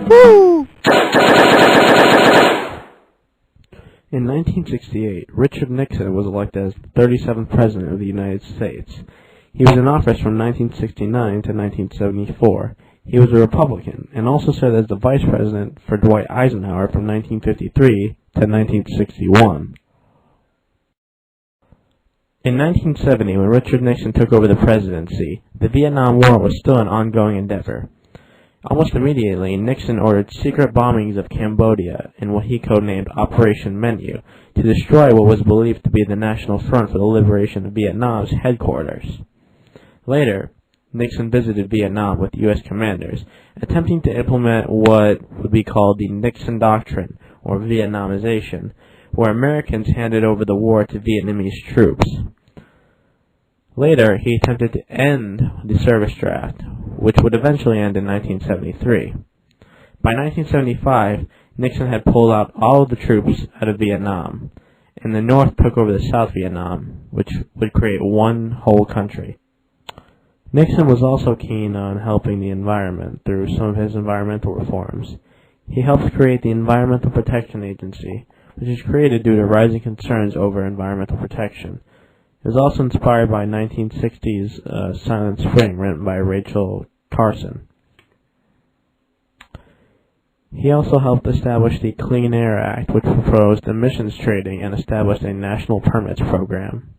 Woo! In 1968, Richard Nixon was elected as the 37th President of the United States. He was in office from 1969 to 1974. He was a Republican and also served as the Vice President for Dwight Eisenhower from 1953 to 1961. In 1970, when Richard Nixon took over the presidency, the Vietnam War was still an ongoing endeavor. Almost immediately, Nixon ordered secret bombings of Cambodia in what he codenamed Operation Menu to destroy what was believed to be the National Front for the Liberation of Vietnam's headquarters. Later, Nixon visited Vietnam with U.S. commanders, attempting to implement what would be called the Nixon Doctrine, or Vietnamization, where Americans handed over the war to Vietnamese troops. Later, he attempted to end the service draft, which would eventually end in 1973. By 1975, Nixon had pulled out all of the troops out of Vietnam, and the North took over the South Vietnam, which would create one whole country. Nixon was also keen on helping the environment through some of his environmental reforms. He helped create the Environmental Protection Agency, which was created due to rising concerns over environmental protection. It was also inspired by 1960's Silent Spring, written by Rachel Carson. He also helped establish the Clean Air Act, which proposed emissions trading and established a national permits program.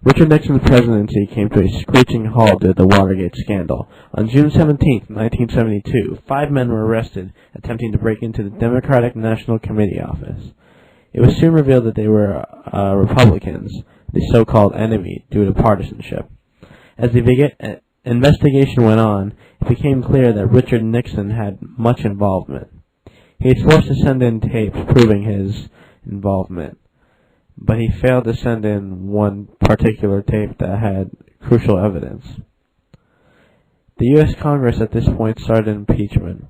Richard Nixon's presidency came to a screeching halt due to the Watergate scandal. On June 17, 1972, 5 men were arrested attempting to break into the Democratic National Committee office. It was soon revealed that they were Republicans, the so-called enemy, due to partisanship. As the investigation went on, it became clear that Richard Nixon had much involvement. He was forced to send in tapes proving his involvement, but he failed to send in one particular tape that had crucial evidence. The U.S. Congress at this point started impeachment.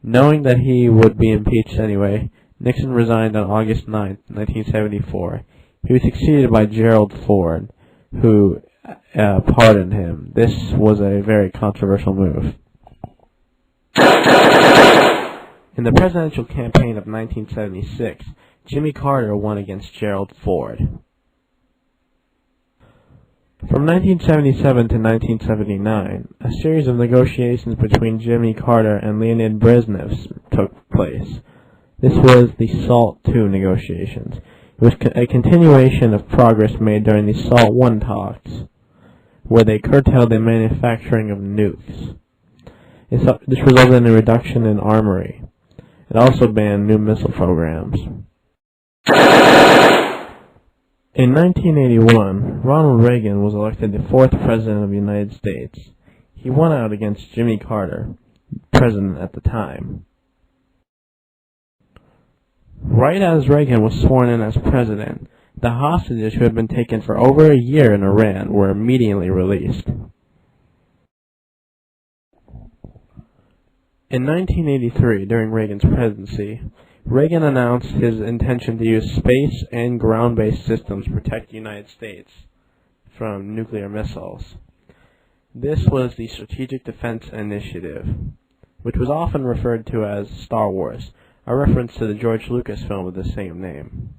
Knowing that he would be impeached anyway, Nixon resigned on August 9, 1974. He was succeeded by Gerald Ford, who pardoned him. This was a very controversial move. In the presidential campaign of 1976, Jimmy Carter won against Gerald Ford. From 1977 to 1979, a series of negotiations between Jimmy Carter and Leonid Brezhnev took place. This was the SALT II negotiations. It was a continuation of progress made during the SALT I talks, where they curtailed the manufacturing of nukes. This resulted in a reduction in armory. It also banned new missile programs. In 1981, Ronald Reagan was elected the 4th President of the United States. He won out against Jimmy Carter, President at the time. Right as Reagan was sworn in as President, the hostages who had been taken for over a year in Iran were immediately released. In 1983, during Reagan's presidency, Reagan announced his intention to use space and ground-based systems to protect the United States from nuclear missiles. This was the Strategic Defense Initiative, which was often referred to as Star Wars, a reference to the George Lucas film of the same name.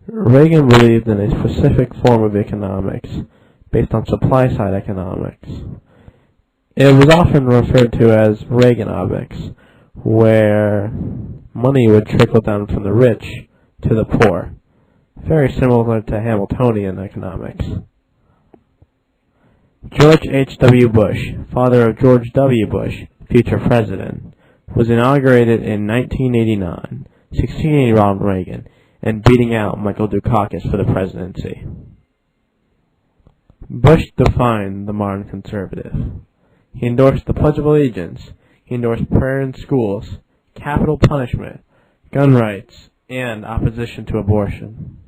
Reagan believed in a specific form of economics, based on supply-side economics. It was often referred to as Reaganomics, where money would trickle down from the rich to the poor, very similar to Hamiltonian economics. George H.W. Bush, father of George W. Bush, future president, was inaugurated in 1989, succeeding Ronald Reagan and beating out Michael Dukakis for the presidency. Bush defined the modern conservative. He endorsed the Pledge of Allegiance. He endorsed prayer in schools, capital punishment, gun rights, and opposition to abortion.